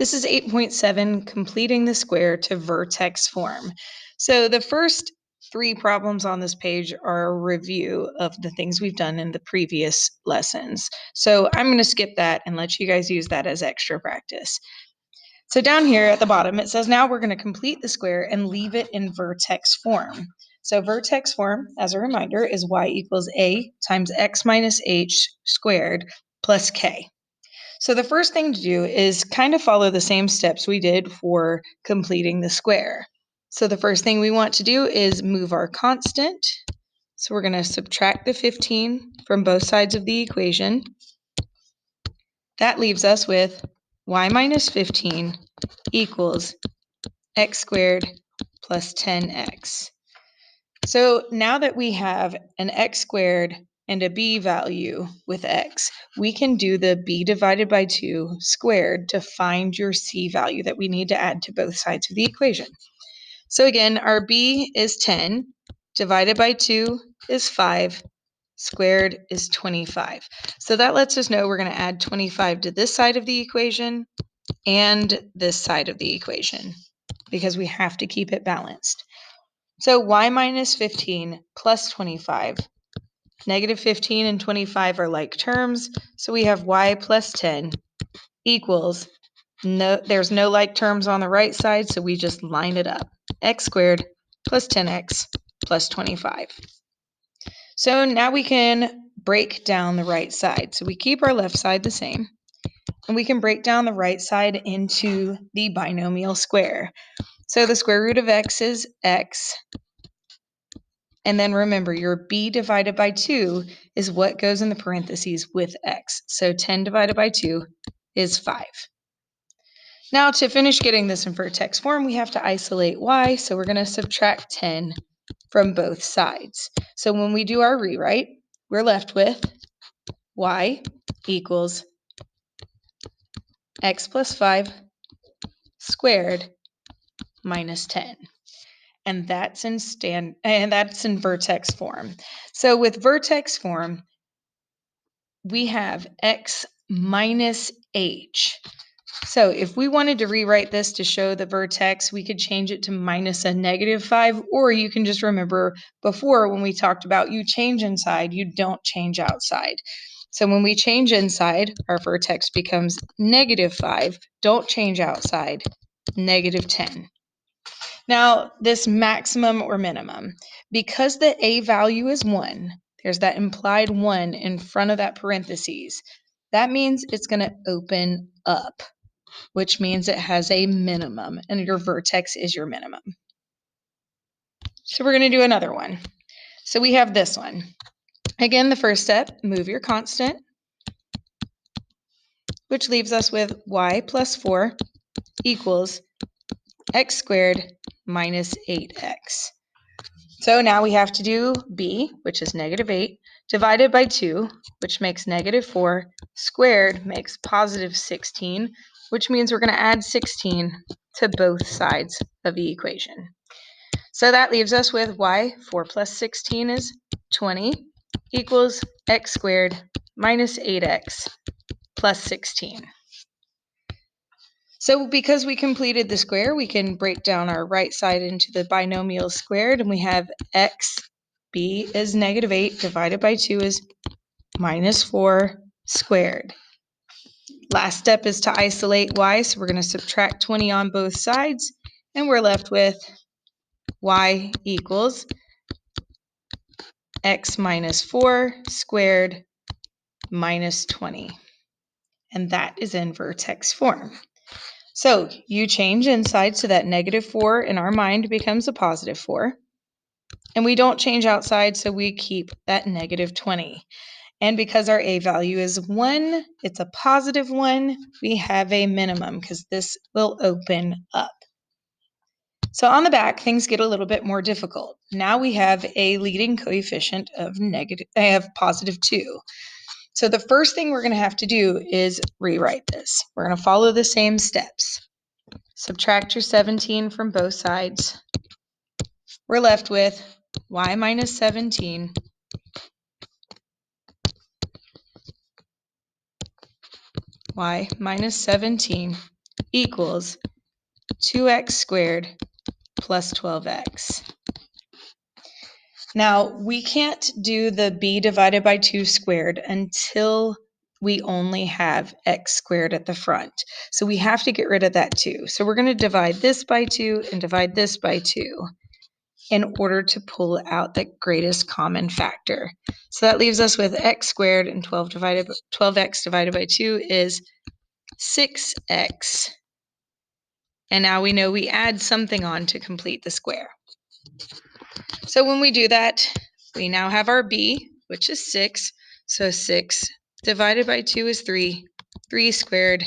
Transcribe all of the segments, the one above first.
This is 8.7, completing the square to vertex form. So the first 3 problems on this page are a review of the things we've done in the previous lessons. So I'm going to skip that and let you guys use that as extra practice. So down here at the bottom, it says now we're going to complete the square and leave it in vertex form. So vertex form, as a reminder, is y equals a times x minus h squared plus k. So the first thing to do is kind of follow the same steps we did for completing the square. So the first thing we want to do is move our constant. So we're going to subtract the 15 from both sides of the equation. That leaves us with y minus 15 equals x squared plus 10x. So now that we have an x squared and a b value with x, we can do the b divided by 2 squared to find your c value that we need to add to both sides of the equation. So again, our b is 10, divided by 2 is 5, squared is 25. So that lets us know we're going to add 25 to this side of the equation and this side of the equation because we have to keep it balanced. So y minus 15 plus 25. Negative 15 and 25 are like terms, so we have y plus 10 equals, there's no like terms on the right side, so we just line it up. X squared plus 10x plus 25. So now we can break down the right side. So we keep our left side the same, and we can break down the right side into the binomial square. So the square root of x is x. And then remember, your b divided by 2 is what goes in the parentheses with x. So 10 divided by 2 is 5. Now to finish getting this in vertex form, we have to isolate y. So we're going to subtract 10 from both sides. So when we do our rewrite, we're left with y equals x plus 5 squared minus 10. And that's in vertex form. So with vertex form, we have x minus h. So if we wanted to rewrite this to show the vertex, we could change it to minus a negative 5, or you can just remember before when we talked about you change inside, you don't change outside. So when we change inside, our vertex becomes negative 5, don't change outside, negative 10. Now, this maximum or minimum, because the a value is 1, there's that implied 1 in front of that parentheses. That means it's going to open up, which means it has a minimum, and your vertex is your minimum. So we're going to do another one. So we have this one. Again, the first step, move your constant, which leaves us with y plus 4 equals x squared minus 8x. So now we have to do b, which is negative 8, divided by 2, which makes negative 4, squared makes positive 16, which means we're going to add 16 to both sides of the equation. So that leaves us with y, 4 plus 16 is 20, equals x squared minus 8x plus 16. So because we completed the square, we can break down our right side into the binomial squared, and we have x, b is negative 8, divided by 2 is minus 4 squared. Last step is to isolate y, so we're going to subtract 20 on both sides, and we're left with y equals x minus 4 squared minus 20. And that is in vertex form. So you change inside so that negative 4 in our mind becomes a positive 4. And we don't change outside, so we keep that negative 20. And because our a value is 1, it's a positive 1, we have a minimum because this will open up. So on the back, things get a little bit more difficult. Now we have a leading coefficient of positive 2. So the first thing we're going to have to do is rewrite this. We're going to follow the same steps. Subtract your 17 from both sides. We're left with y minus 17 y minus 17 equals 2x squared plus 12x. Now, we can't do the b divided by 2 squared until we only have x squared at the front. So we have to get rid of that 2. So we're going to divide this by 2 and divide this by 2 in order to pull out the greatest common factor. So that leaves us with x squared, and 12x divided by 2 is 6x. And now we know we add something on to complete the square. So when we do that, we now have our b, which is 6. So 6 divided by 2 is 3. 3 squared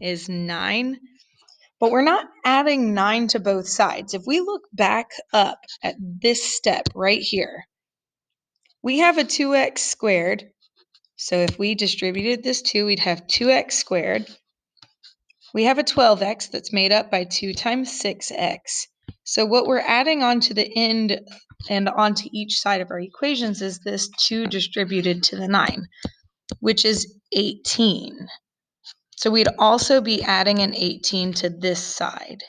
is 9. But we're not adding 9 to both sides. If we look back up at this step right here, we have a 2x squared. So if we distributed this 2, we'd have 2x squared. We have a 12x that's made up by 2 times 6x. So what we're adding onto the end and onto each side of our equations is this 2 distributed to the 9, which is 18. So we'd also be adding an 18 to this side,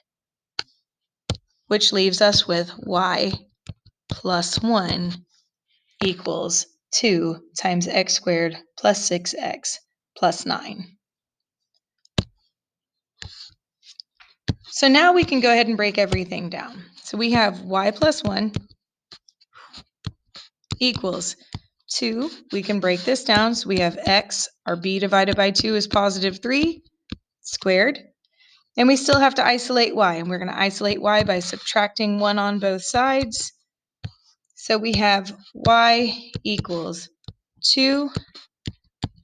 which leaves us with y plus 1 equals 2 times x squared plus 6x plus 9. So now we can go ahead and break everything down. So we have y plus 1 equals 2. We can break this down. So we have x, our b divided by 2 is positive 3 squared. And we still have to isolate y. And we're going to isolate y by subtracting 1 on both sides. So we have y equals 2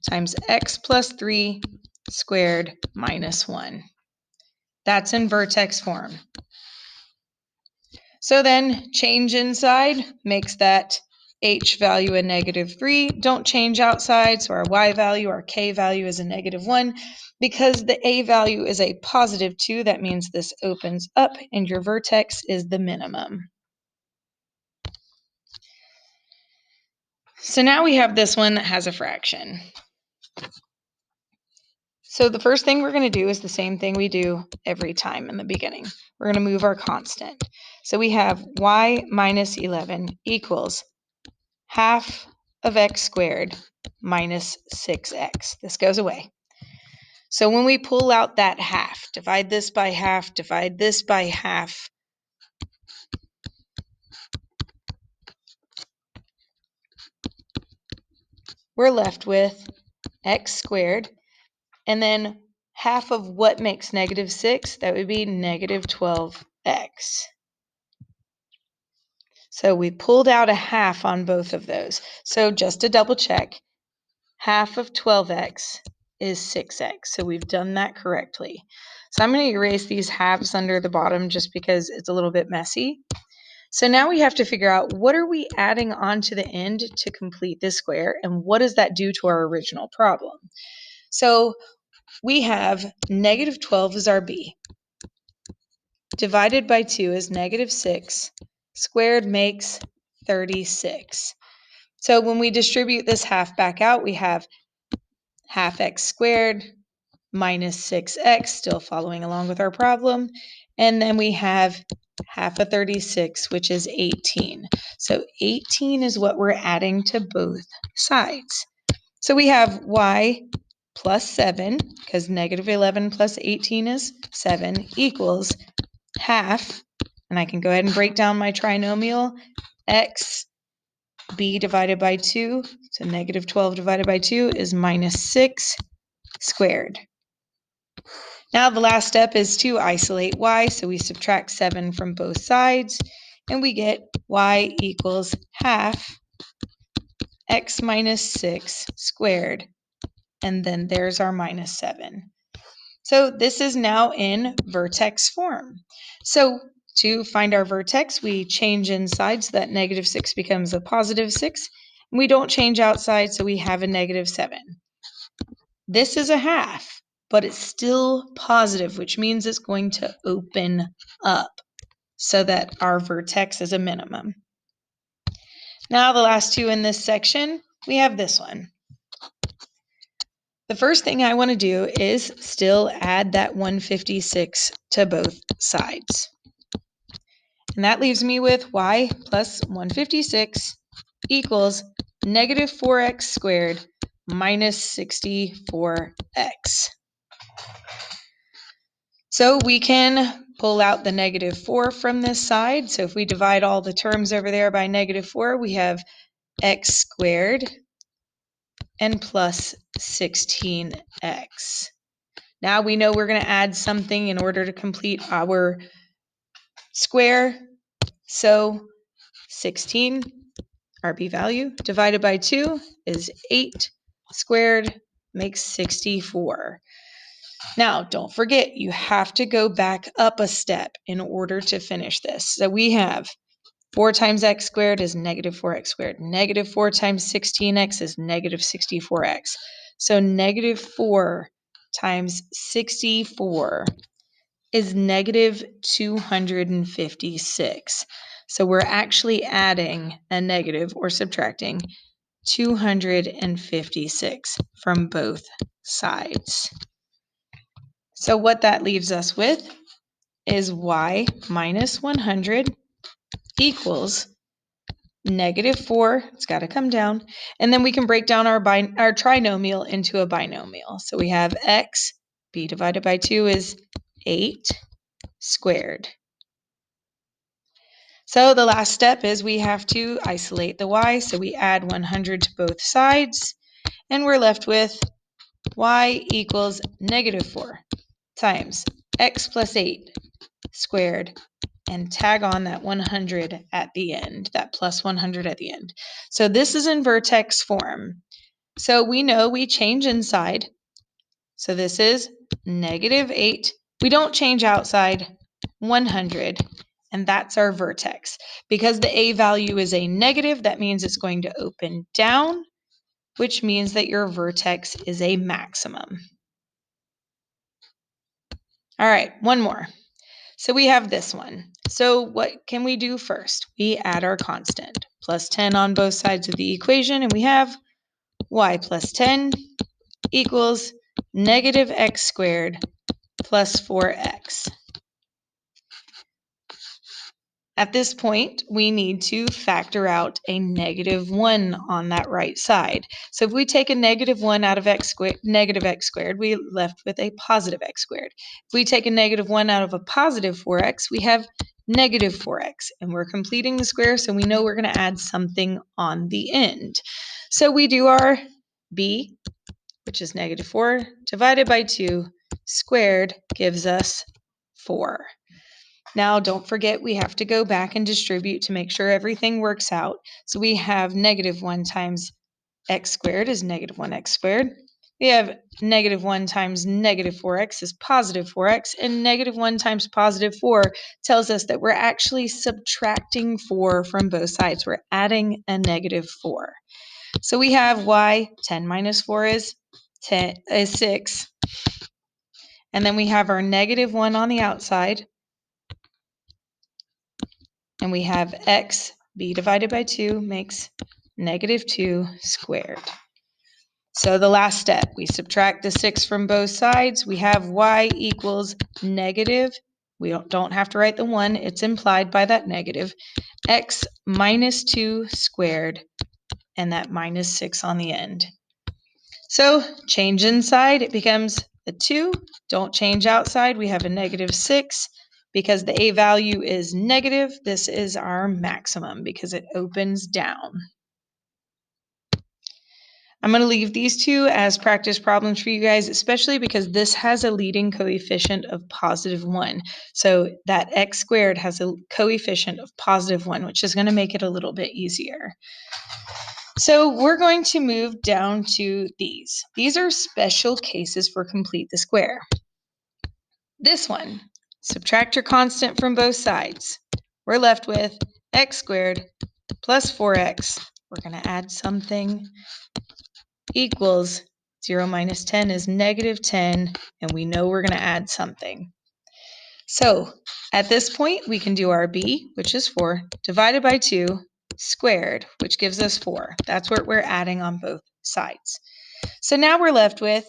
times x plus 3 squared minus 1. That's in vertex form. So then change inside makes that h value a negative 3. Don't change outside, so our y value, our k value is a negative 1. Because the a value is a positive 2, that means this opens up and your vertex is the minimum. So now we have this one that has a fraction. So the first thing we're going to do is the same thing we do every time in the beginning. We're going to move our constant. So we have y minus 11 equals half of x squared minus 6x. This goes away. So when we pull out that half, divide this by half, divide this by half, we're left with x squared, and then half of what makes negative 6? That would be negative 12x. So we pulled out a half on both of those. So just to double check, half of 12x is 6x. So we've done that correctly. So I'm going to erase these halves under the bottom just because it's a little bit messy. So now we have to figure out what are we adding on to the end to complete this square, and what does that do to our original problem? So we have negative 12 is our b. Divided by 2 is negative 6. Squared makes 36. So when we distribute this half back out, we have half x squared minus 6x, still following along with our problem. And then we have half of 36, which is 18. So 18 is what we're adding to both sides. So we have y plus 7, because negative 11 plus 18 is 7, equals half, and I can go ahead and break down my trinomial, x b divided by 2, so negative 12 divided by 2 is minus 6 squared. Now the last step is to isolate y, so we subtract 7 from both sides, and we get y equals half x minus 6 squared, and then there's our minus 7. So this is now in vertex form. So to find our vertex, we change inside so that negative 6 becomes a positive 6. And we don't change outside, so we have a negative 7. This is a half, but it's still positive, which means it's going to open up so that our vertex is a minimum. Now the last two in this section, we have this one. The first thing I want to do is still add that 156 to both sides. And that leaves me with y plus 156 equals negative 4x squared minus 64x. So we can pull out the negative 4 from this side. So if we divide all the terms over there by negative 4, we have x squared and plus 16x. Now we know we're going to add something in order to complete our square. So 16, our b value, divided by 2 is 8 squared makes 64. Now, don't forget, you have to go back up a step in order to finish this. So we have 4 times x squared is negative 4x squared. Negative 4 times 16x is negative 64x. So negative 4 times 64 is negative 256. So we're actually adding a negative or subtracting 256 from both sides. So what that leaves us with is y minus 100 equals negative 4. It's got to come down. And then we can break down our trinomial into a binomial. So we have x, b divided by 2 is 8 squared. So the last step is we have to isolate the y. So we add 100 to both sides. And we're left with y equals negative 4 times x plus 8 squared, and tag on that 100 at the end, that plus 100 at the end. So this is in vertex form. So we know we change inside. So this is negative 8. We don't change outside, 100. And that's our vertex. Because the a value is a negative, that means it's going to open down, which means that your vertex is a maximum. All right, one more. So we have this one. So what can we do first? We add our constant, plus 10 on both sides of the equation, and we have y plus 10 equals negative x squared plus 4x. At this point, we need to factor out a negative 1 on that right side. So if we take a negative 1 out of negative x squared, we left with a positive x squared. If we take a negative 1 out of a positive 4x, we have negative 4x. And we're completing the square, so we know we're going to add something on the end. So we do our b, which is negative 4, divided by 2 squared gives us 4. Now, don't forget, we have to go back and distribute to make sure everything works out. So we have negative 1 times x squared is negative 1x squared. We have negative 1 times negative 4x is positive 4x. And negative 1 times positive 4 tells us that we're actually subtracting 4 from both sides. We're adding a negative 4. So we have y, 10 minus 4 is 6. And then we have our negative 1 on the outside. And we have x, b divided by 2 makes negative 2 squared. So the last step, we subtract the 6 from both sides. We have y equals negative. We don't have to write the 1. It's implied by that negative. X minus 2 squared, and that minus 6 on the end. So change inside, it becomes a 2. Don't change outside, we have a negative 6. Because the a value is negative, this is our maximum because it opens down. I'm going to leave these two as practice problems for you guys, especially because this has a leading coefficient of positive 1. So that x squared has a coefficient of positive 1, which is going to make it a little bit easier. So we're going to move down to these. These are special cases for complete the square. This one, subtract your constant from both sides. We're left with x squared plus 4x. We're going to add something equals 0 minus 10 is negative 10, and we know we're going to add something. So at this point, we can do our b, which is 4, divided by 2 squared, which gives us 4. That's what we're adding on both sides. So now we're left with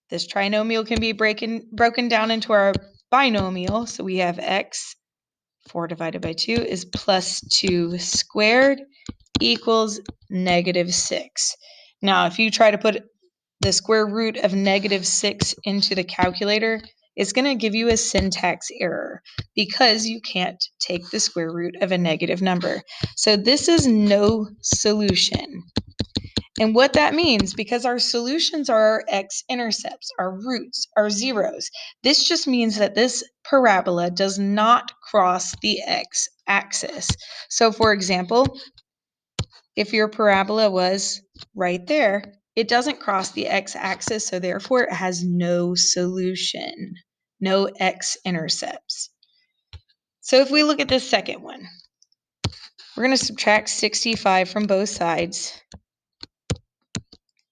This trinomial can be broken down into our binomial. So we have x, 4 divided by 2 is plus 2 squared equals negative 6. Now, if you try to put the square root of negative 6 into the calculator, it's going to give you a syntax error because you can't take the square root of a negative number. So this is no solution. And what that means, because our solutions are our x-intercepts, our roots, our zeros, this just means that this parabola does not cross the x-axis. So for example, if your parabola was right there, it doesn't cross the x-axis, so therefore it has no solution, no x-intercepts. So if we look at this second one, we're going to subtract 65 from both sides.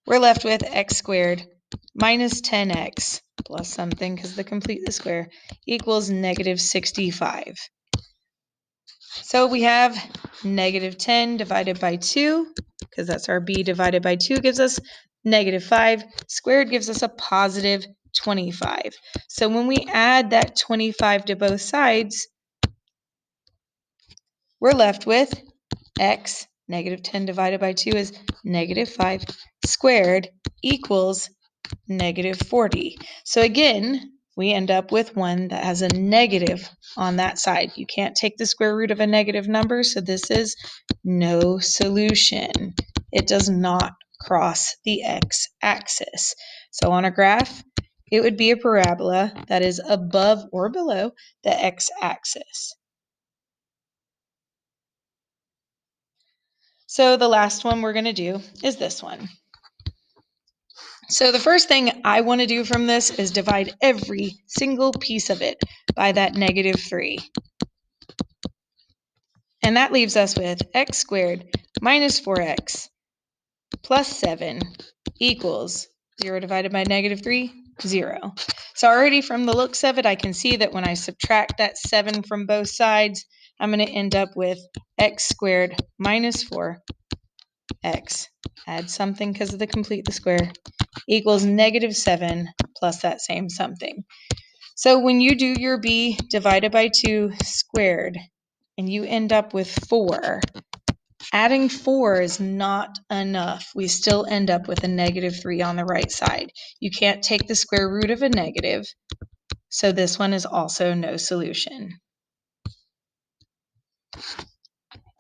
We're left with x squared minus 10x plus something because the complete the square equals negative 65. So we have negative 10 divided by 2, because that's our b divided by 2 gives us negative 5. Squared gives us a positive 25. So when we add that 25 to both sides, we're left with x, negative 10 divided by 2 is negative 5 squared equals negative 40. So again, we end up with one that has a negative on that side. You can't take the square root of a negative number, so this is no solution. It does not cross the x-axis. So on a graph, it would be a parabola that is above or below the x-axis. So the last one we're going to do is this one. So the first thing I want to do from this is divide every single piece of it by that negative 3. And that leaves us with x squared minus 4x plus 7 equals 0 divided by negative 3, 0. So already from the looks of it, I can see that when I subtract that 7 from both sides, I'm going to end up with x squared minus 4x, add something because of the complete the square, equals negative 7 plus that same something. So when you do your b divided by 2 squared and you end up with 4, adding 4 is not enough. We still end up with a negative 3 on the right side. You can't take the square root of a negative, so this one is also no solution.